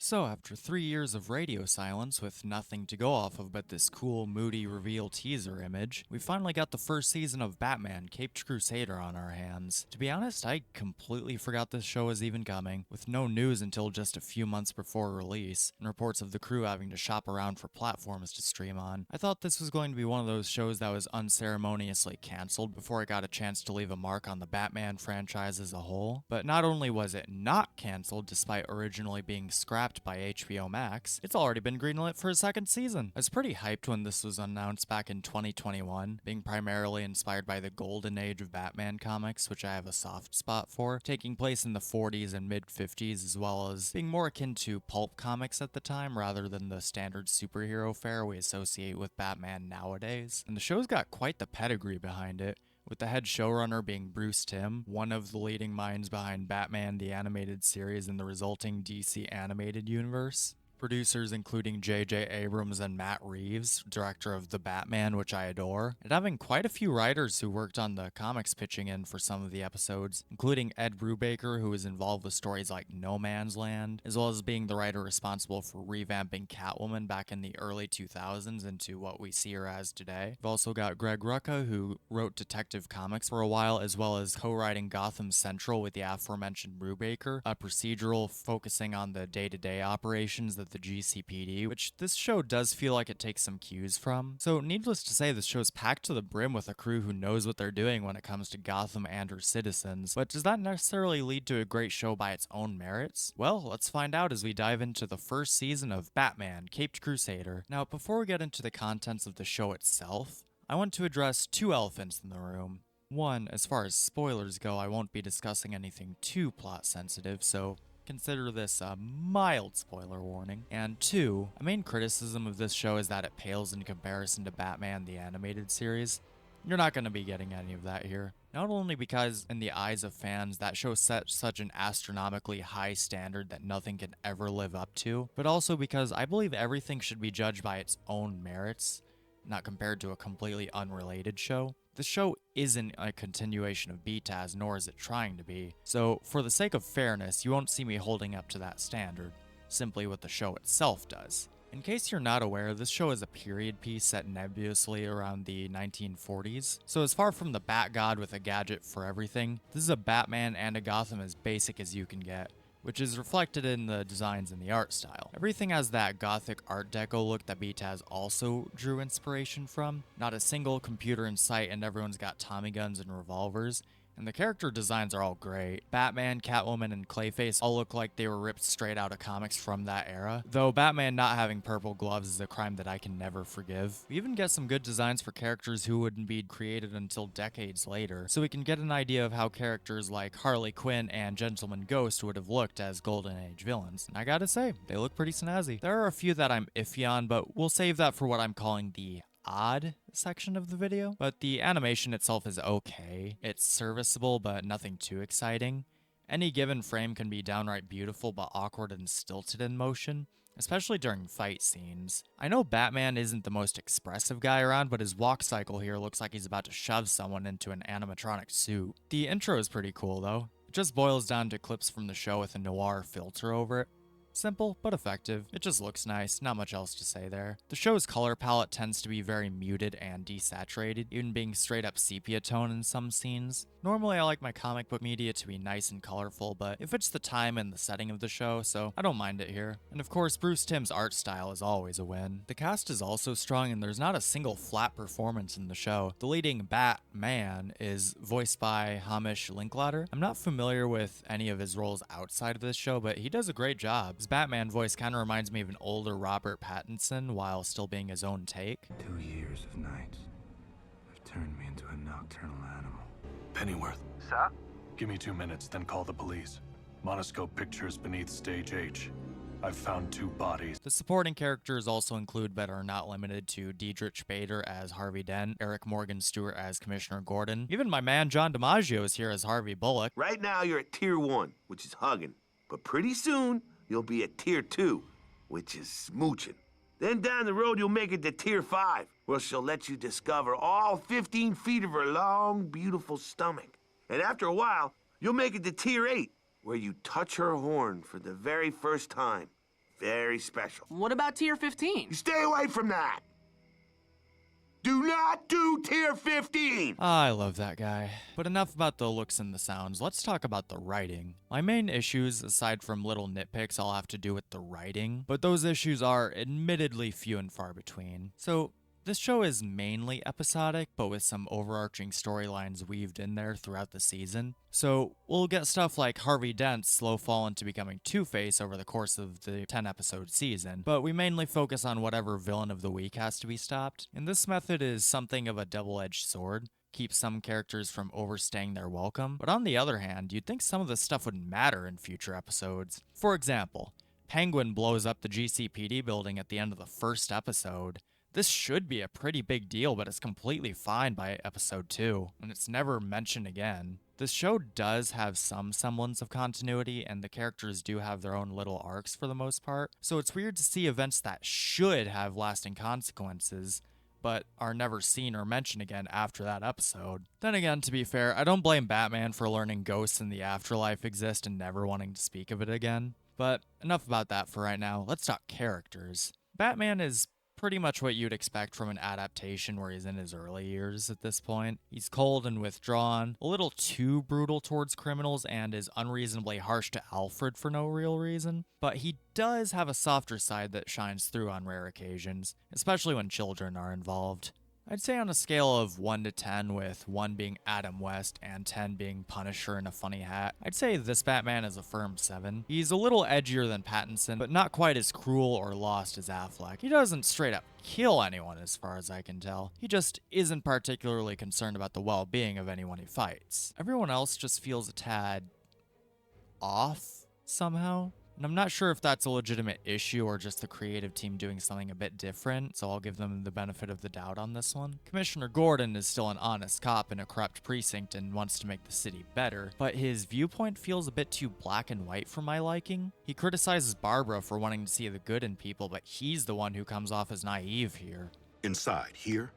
So, after 3 years of radio silence with nothing to go off of but this cool, moody reveal teaser image, we finally got the first season of Batman Caped Crusader on our hands. To be honest, I completely forgot this show was even coming, with no news until just a few months before release, and reports of the crew having to shop around for platforms to stream on. I thought this was going to be one of those shows that was unceremoniously cancelled before it got a chance to leave a mark on the Batman franchise as a whole, but not only was it not cancelled despite originally being scrapped by HBO Max, it's already been greenlit for a second season. I was pretty hyped when this was announced back in 2021, being primarily inspired by the golden age of Batman comics, which I have a soft spot for, taking place in the 40s and mid-50s, as well as being more akin to pulp comics at the time rather than the standard superhero fare we associate with Batman nowadays. And the show's got quite the pedigree behind it, with the head showrunner being Bruce Timm, one of the leading minds behind Batman the Animated Series and the resulting DC Animated Universe. Producers including J.J. Abrams and Matt Reeves, director of The Batman, which I adore, and having quite a few writers who worked on the comics pitching in for some of the episodes, including Ed Brubaker, who was involved with stories like No Man's Land, as well as being the writer responsible for revamping Catwoman back in the early 2000s into what we see her as today. We've also got Greg Rucka, who wrote Detective Comics for a while, as well as co-writing Gotham Central with the aforementioned Brubaker, a procedural focusing on the day-to-day operations that the GCPD, which this show does feel like it takes some cues from. So needless to say, this show's packed to the brim with a crew who knows what they're doing when it comes to Gotham and her citizens, but does that necessarily lead to a great show by its own merits? Well, let's find out as we dive into the first season of Batman Caped Crusader. Now, before we get into the contents of the show itself, I want to address two elephants in the room. One, as far as spoilers go, I won't be discussing anything too plot sensitive, so consider this a mild spoiler warning. And two, a main criticism of this show is that it pales in comparison to Batman the Animated Series. You're not going to be getting any of that here. Not only because, in the eyes of fans, that show set such an astronomically high standard that nothing can ever live up to, but also because I believe everything should be judged by its own merits, not compared to a completely unrelated show. The show isn't a continuation of BTAS, nor is it trying to be, so for the sake of fairness, you won't see me holding up to that standard, simply what the show itself does. In case you're not aware, this show is a period piece set nebulously around the 1940s, so as far from the Bat God with a gadget for everything, this is a Batman and a Gotham as basic as you can get, which is reflected in the designs and the art style. Everything has that gothic art deco look that BTAS also drew inspiration from. Not a single computer in sight, and everyone's got Tommy guns and revolvers. And the character designs are all great. Batman, Catwoman, and Clayface all look like they were ripped straight out of comics from that era. Though Batman not having purple gloves is a crime that I can never forgive. We even get some good designs for characters who wouldn't be created until decades later, so we can get an idea of how characters like Harley Quinn and Gentleman Ghost would have looked as Golden Age villains. And I gotta say, they look pretty snazzy. There are a few that I'm iffy on, but we'll save that for what I'm calling the odd section of the video, but the animation itself is okay. It's serviceable, but nothing too exciting. Any given frame can be downright beautiful, but awkward and stilted in motion, especially during fight scenes. I know Batman isn't the most expressive guy around, but his walk cycle here looks like he's about to shove someone into an animatronic suit. The intro is pretty cool though. It just boils down to clips from the show with a noir filter over it. Simple, but effective. It just looks nice, not much else to say there. The show's color palette tends to be very muted and desaturated, even being straight up sepia tone in some scenes. Normally I like my comic book media to be nice and colorful, but it fits the time and the setting of the show, so I don't mind it here. And of course, Bruce Timm's art style is always a win. The cast is also strong, and there's not a single flat performance in the show. The leading Batman is voiced by Hamish Linklater. I'm not familiar with any of his roles outside of this show, but he does a great job. His Batman voice kind of reminds me of an older Robert Pattinson while still being his own take. 2 years of nights have turned me into a nocturnal animal. Pennyworth. Sir? Give me 2 minutes, then call the police. Monoscope pictures beneath stage H. I've found 2 bodies. The supporting characters also include, but are not limited to, Diedrich Bader as Harvey Dent, Eric Morgan Stewart as Commissioner Gordon. Even my man John DiMaggio is here as Harvey Bullock. Right now you're at Tier 1, which is hugging. But pretty soon, you'll be at Tier 2, which is smooching. Then down the road, you'll make it to Tier 5, where she'll let you discover all 15 feet of her long, beautiful stomach. And after a while, you'll make it to Tier 8, where you touch her horn for the very first time. Very special. What about tier 15? You stay away from that. Do not do tier 15! I love that guy. But enough about the looks and the sounds, let's talk about the writing. My main issues, aside from little nitpicks, all have to do with the writing, but those issues are admittedly few and far between. So, this show is mainly episodic, but with some overarching storylines weaved in there throughout the season. So, we'll get stuff like Harvey Dent's slow fall into becoming Two-Face over the course of the 10-episode season, but we mainly focus on whatever villain of the week has to be stopped. And this method is something of a double-edged sword. Keeps some characters from overstaying their welcome, but on the other hand, you'd think some of this stuff would matter in future episodes. For example, Penguin blows up the GCPD building at the end of the first episode. This should be a pretty big deal, but it's completely fine by episode 2, and it's never mentioned again. This show does have some semblance of continuity, and the characters do have their own little arcs for the most part, so it's weird to see events that should have lasting consequences, but are never seen or mentioned again after that episode. Then again, to be fair, I don't blame Batman for learning ghosts in the afterlife exist and never wanting to speak of it again. But enough about that for right now, let's talk characters. Batman is pretty much what you'd expect from an adaptation where he's in his early years at this point. He's cold and withdrawn, a little too brutal towards criminals, and is unreasonably harsh to Alfred for no real reason. But he does have a softer side that shines through on rare occasions, especially when children are involved. I'd say on a scale of 1 to 10, with 1 being Adam West and 10 being Punisher in a funny hat, I'd say this Batman is a firm 7. He's a little edgier than Pattinson, but not quite as cruel or lost as Affleck. He doesn't straight up kill anyone as far as I can tell. He just isn't particularly concerned about the well-being of anyone he fights. Everyone else just feels a tad off somehow. And I'm not sure if that's a legitimate issue or just the creative team doing something a bit different, so I'll give them the benefit of the doubt on this one. Commissioner Gordon is still an honest cop in a corrupt precinct and wants to make the city better, but his viewpoint feels a bit too black and white for my liking. He criticizes Barbara for wanting to see the good in people, but he's the one who comes off as naive here. Inside here,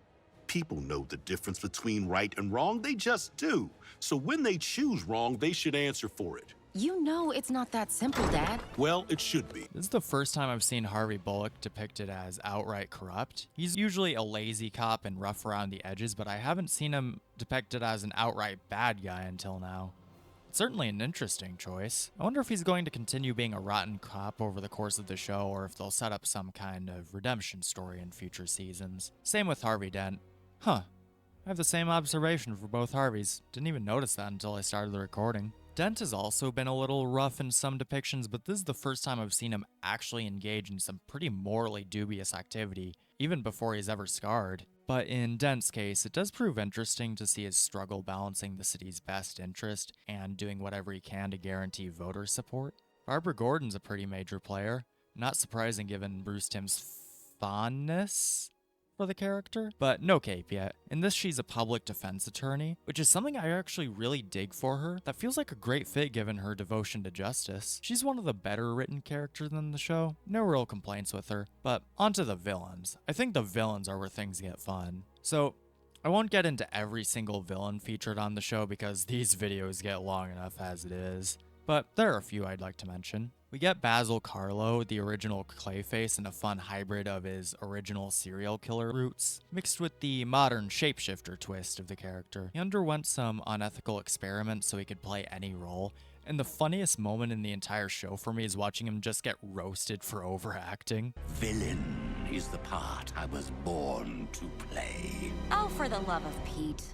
people know the difference between right and wrong. They just do. So when they choose wrong, they should answer for it. You know it's not that simple, Dad. Well, it should be. This is the first time I've seen Harvey Bullock depicted as outright corrupt. He's usually a lazy cop and rough around the edges, but I haven't seen him depicted as an outright bad guy until now. It's certainly an interesting choice. I wonder if he's going to continue being a rotten cop over the course of the show, or if they'll set up some kind of redemption story in future seasons. Same with Harvey Dent. Huh. I have the same observation for both Harveys. Didn't even notice that until I started the recording. Dent has also been a little rough in some depictions, but this is the first time I've seen him actually engage in some pretty morally dubious activity, even before he's ever scarred. But in Dent's case, it does prove interesting to see his struggle balancing the city's best interest and doing whatever he can to guarantee voter support. Barbara Gordon's a pretty major player. Not surprising given Bruce Timm's fondness for the character, but no cape yet. In this, she's a public defense attorney, which is something I actually really dig for her. That feels like a great fit given her devotion to justice. She's one of the better written characters in the show. No real complaints with her. But onto the villains. I think the villains are where things get fun. So I won't get into every single villain featured on the show because these videos get long enough as it is. But there are a few I'd like to mention. We get Basil Carlo, the original Clayface, and a fun hybrid of his original serial killer roots, mixed with the modern shapeshifter twist of the character. He underwent some unethical experiments so he could play any role, and the funniest moment in the entire show for me is watching him just get roasted for overacting. Villain is the part I was born to play. Oh, for the love of Pete.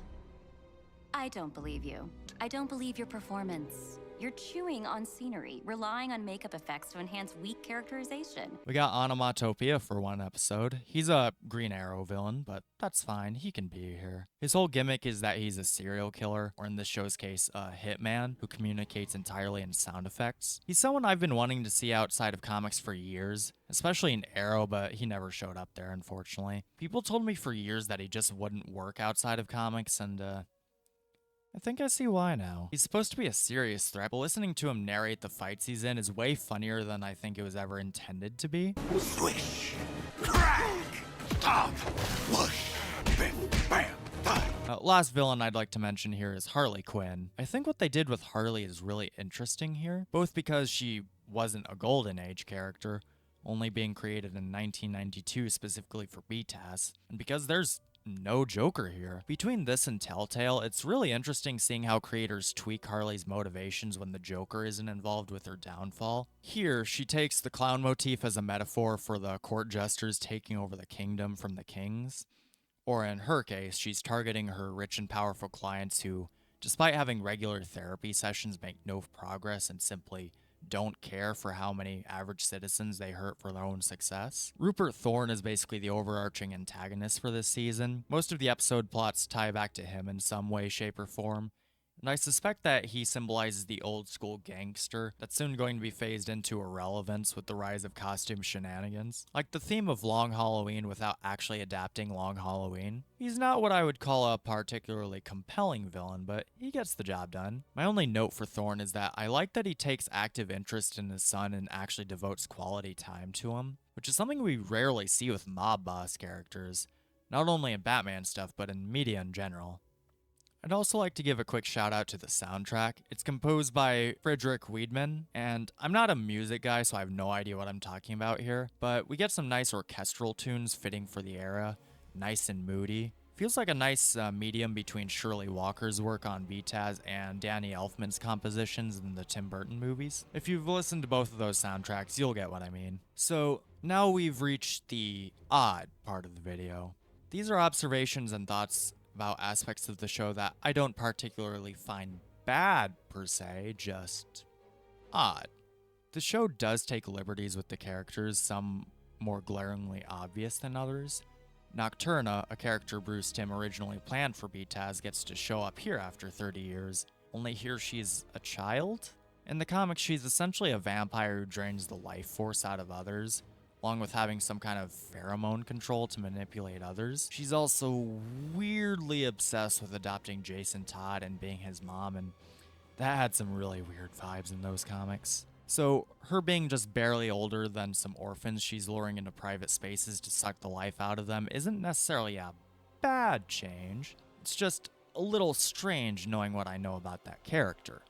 I don't believe you. I don't believe your performance. You're chewing on scenery, relying on makeup effects to enhance weak characterization. We got Onomatopoeia for one episode. He's a Green Arrow villain, but that's fine, he can be here. His whole gimmick is that he's a serial killer, or in this show's case, a hitman, who communicates entirely in sound effects. He's someone I've been wanting to see outside of comics for years, especially in Arrow, but he never showed up there, unfortunately. People told me for years that he just wouldn't work outside of comics, and I think I see why now. He's supposed to be a serious threat, but listening to him narrate the fights he's in is way funnier than I think it was ever intended to be. Swish, crack, stop, whoosh, bam, bam, bam. Last villain I'd like to mention here is Harley Quinn. I think what they did with Harley is really interesting here, both because she wasn't a Golden Age character, only being created in 1992 specifically for BTAS, and because there's no Joker here. Between this and Telltale, it's really interesting seeing how creators tweak Harley's motivations when the Joker isn't involved with her downfall. Here, she takes the clown motif as a metaphor for the court jesters taking over the kingdom from the kings. Or in her case, she's targeting her rich and powerful clients who, despite having regular therapy sessions, make no progress and simply don't care for how many average citizens they hurt for their own success. Rupert Thorne is basically the overarching antagonist for this season. Most of the episode plots tie back to him in some way, shape, or form, and I suspect that he symbolizes the old school gangster that's soon going to be phased into irrelevance with the rise of costume shenanigans. Like the theme of Long Halloween without actually adapting Long Halloween. He's not what I would call a particularly compelling villain, but he gets the job done. My only note for Thorne is that I like that he takes active interest in his son and actually devotes quality time to him, which is something we rarely see with mob boss characters, not only in Batman stuff, but in media in general. I'd also like to give a quick shout out to the soundtrack. It's composed by Friedrich Wiedmann, and I'm not a music guy, so I have no idea what I'm talking about here, but we get some nice orchestral tunes fitting for the era, nice and moody. Feels like a nice medium between Shirley Walker's work on BTAS and Danny Elfman's compositions in the Tim Burton movies. If you've listened to both of those soundtracks, you'll get what I mean. So now we've reached the odd part of the video. These are observations and thoughts about aspects of the show that I don't particularly find bad per se, just odd. The show does take liberties with the characters, some more glaringly obvious than others. Nocturna, a character Bruce Timm originally planned for BTAS, gets to show up here after 30 years, only here she's a child? In the comics, she's essentially a vampire who drains the life force out of others, along with having some kind of pheromone control to manipulate others. She's also weirdly obsessed with adopting Jason Todd and being his mom, and that had some really weird vibes in those comics. So, her being just barely older than some orphans she's luring into private spaces to suck the life out of them isn't necessarily a bad change. It's just a little strange knowing what I know about that character.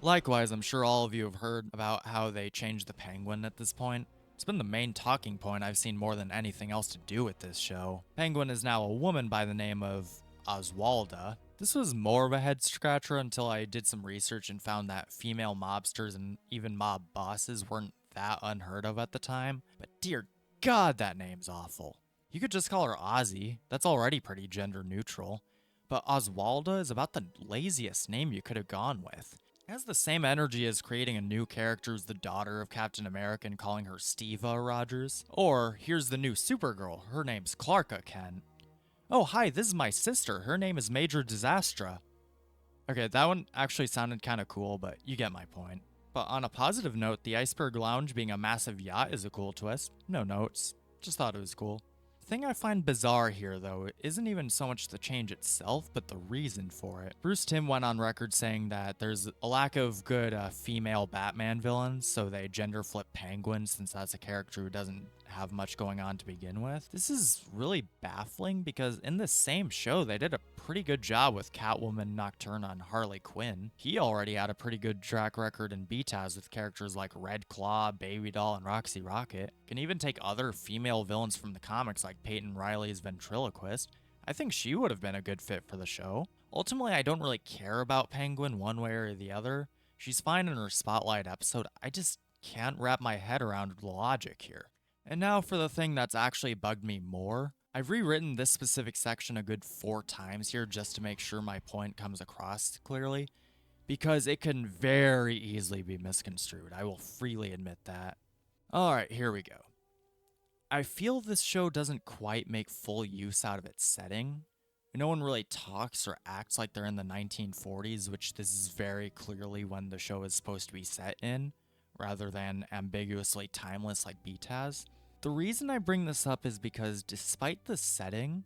Likewise, I'm sure all of you have heard about how they changed the Penguin at this point. It's been the main talking point I've seen more than anything else to do with this show. Penguin is now a woman by the name of Oswalda. This was more of a head scratcher until I did some research and found that female mobsters and even mob bosses weren't that unheard of at the time. But dear God, that name's awful. You could just call her Ozzy. That's already pretty gender neutral. But Oswalda is about the laziest name you could have gone with. It has the same energy as creating a new character as the daughter of Captain America and calling her Steva Rogers. Or, here's the new Supergirl, her name's Clarka Kent. Oh hi, this is my sister, her name is Major Disastra. Okay, that one actually sounded kinda cool, but you get my point. But on a positive note, the Iceberg Lounge being a massive yacht is a cool twist. No notes, just thought it was cool. The thing I find bizarre here, though, isn't even so much the change itself, but the reason for it. Bruce Timm went on record saying that there's a lack of good female Batman villains, so they gender flip Penguin since that's a character who doesn't have much going on to begin with. This is really baffling because in this same show, they did a pretty good job with Catwoman, Nocturne, and Harley Quinn. He already had a pretty good track record in BTAS with characters like Red Claw, Baby Doll, and Roxy Rocket. Can even take other female villains from the comics like Peyton Riley's ventriloquist. I think she would have been a good fit for the show. Ultimately, I don't really care about Penguin one way or the other. She's fine in her Spotlight episode, I just can't wrap my head around the logic here. And now for the thing that's actually bugged me more. I've rewritten this specific section a good 4 times here just to make sure my point comes across clearly, because it can very easily be misconstrued. I will freely admit that. Alright, here we go. I feel this show doesn't quite make full use out of its setting. No one really talks or acts like they're in the 1940s, which this is very clearly when the show is supposed to be set in, rather than ambiguously timeless like BTAS. The reason I bring this up is because despite the setting,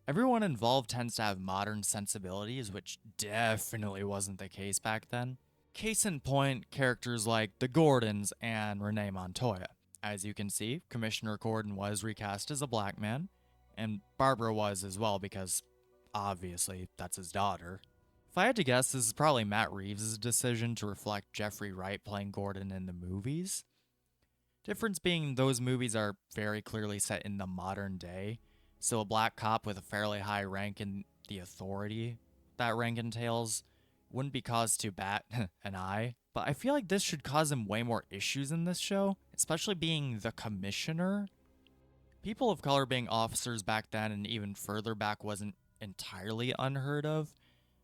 everyone involved tends to have modern sensibilities, which definitely wasn't the case back then. Case in point, characters like the Gordons and Renee Montoya. As you can see, Commissioner Gordon was recast as a black man, and Barbara was as well because, obviously, that's his daughter. If I had to guess, this is probably Matt Reeves' decision to reflect Jeffrey Wright playing Gordon in the movies. Difference being those movies are very clearly set in the modern day, so a black cop with a fairly high rank in the authority that rank entails wouldn't be cause to bat an eye. But I feel like this should cause him way more issues in this show, especially being the commissioner. People of color being officers back then and even further back wasn't entirely unheard of,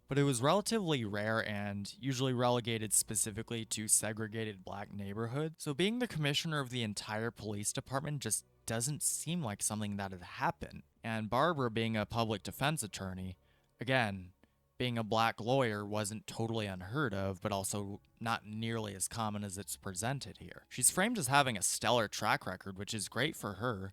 but it was relatively rare and usually relegated specifically to segregated black neighborhoods. So being the commissioner of the entire police department just doesn't seem like something that'd happen. And Barbara being a public defense attorney, again, being a black lawyer wasn't totally unheard of, but also not nearly as common as it's presented here. She's framed as having a stellar track record, which is great for her,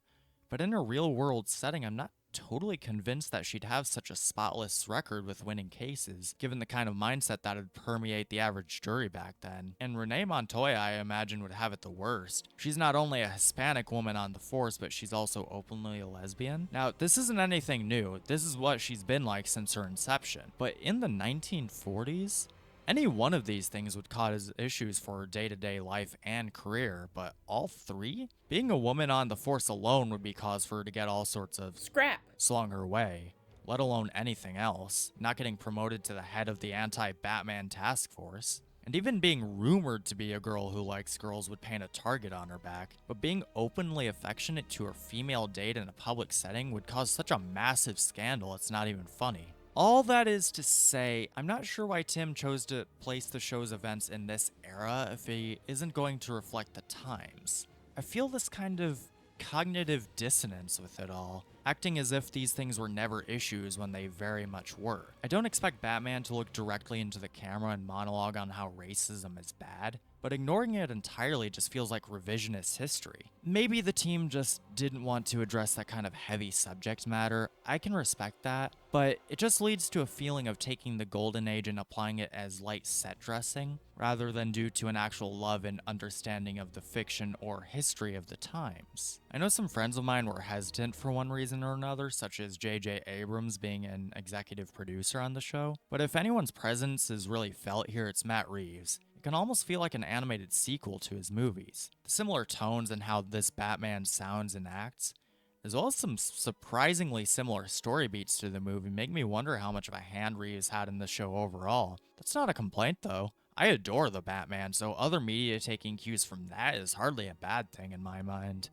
but in a real-world setting, I'm not totally convinced that she'd have such a spotless record with winning cases, given the kind of mindset that'd permeate the average jury back then. And Renee Montoya, I imagine, would have it the worst. She's not only a Hispanic woman on the force, but she's also openly a lesbian. Now, this isn't anything new. This is what she's been like since her inception. But in the 1940s, any one of these things would cause issues for her day-to-day life and career, but all three? Being a woman on the force alone would be cause for her to get all sorts of scrap slung her way, let alone anything else, not getting promoted to the head of the anti-Batman task force. And even being rumored to be a girl who likes girls would paint a target on her back, but being openly affectionate to her female date in a public setting would cause such a massive scandal it's not even funny. All that is to say, I'm not sure why Tim chose to place the show's events in this era if he isn't going to reflect the times. I feel this kind of cognitive dissonance with it all, acting as if these things were never issues when they very much were. I don't expect Batman to look directly into the camera and monologue on how racism is bad, but ignoring it entirely just feels like revisionist history. Maybe the team just didn't want to address that kind of heavy subject matter. I can respect that, but it just leads to a feeling of taking the golden age and applying it as light set dressing, rather than due to an actual love and understanding of the fiction or history of the times. I know some friends of mine were hesitant for one reason or another, such as J.J. Abrams being an executive producer on the show, but if anyone's presence is really felt here, it's Matt Reeves. It can almost feel like an animated sequel to his movies. The similar tones and how this Batman sounds and acts, as well as some surprisingly similar story beats to the movie, make me wonder how much of a hand Reeves had in the show overall. That's not a complaint though. I adore the Batman, so other media taking cues from that is hardly a bad thing in my mind.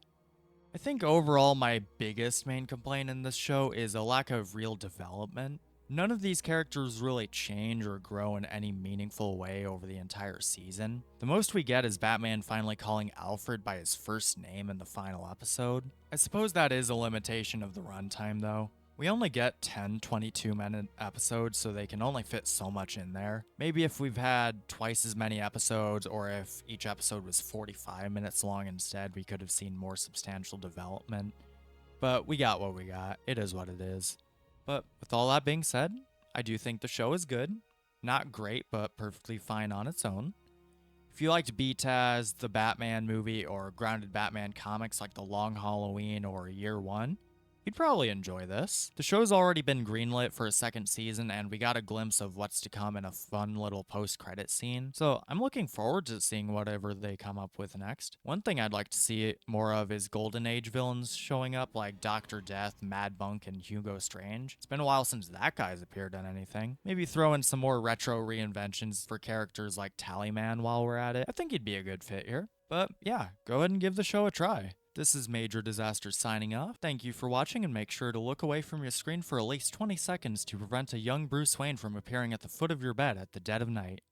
I think overall my biggest main complaint in this show is a lack of real development. None of these characters really change or grow in any meaningful way over the entire season. The most we get is Batman finally calling Alfred by his first name in the final episode. I suppose that is a limitation of the runtime though. We only get 10 22-minute episodes, so they can only fit so much in there. Maybe if we've had twice as many episodes, or if each episode was 45 minutes long instead, we could have seen more substantial development. But we got what we got. It is what it is. But with all that being said, I do think the show is good. Not great, but perfectly fine on its own. If you liked BTAS, the Batman movie, or grounded Batman comics like The Long Halloween or Year One, you'd probably enjoy this. The show's already been greenlit for a second season, and we got a glimpse of what's to come in a fun little post-credit scene, so I'm looking forward to seeing whatever they come up with next. One thing I'd like to see more of is Golden Age villains showing up, like Dr. Death, Mad Bunk, and Hugo Strange. It's been a while since that guy's appeared on anything. Maybe throw in some more retro reinventions for characters like Tallyman while we're at it. I think he'd be a good fit here. But yeah, go ahead and give the show a try. This is Major Disaster signing off. Thank you for watching, and make sure to look away from your screen for at least 20 seconds to prevent a young Bruce Wayne from appearing at the foot of your bed at the dead of night.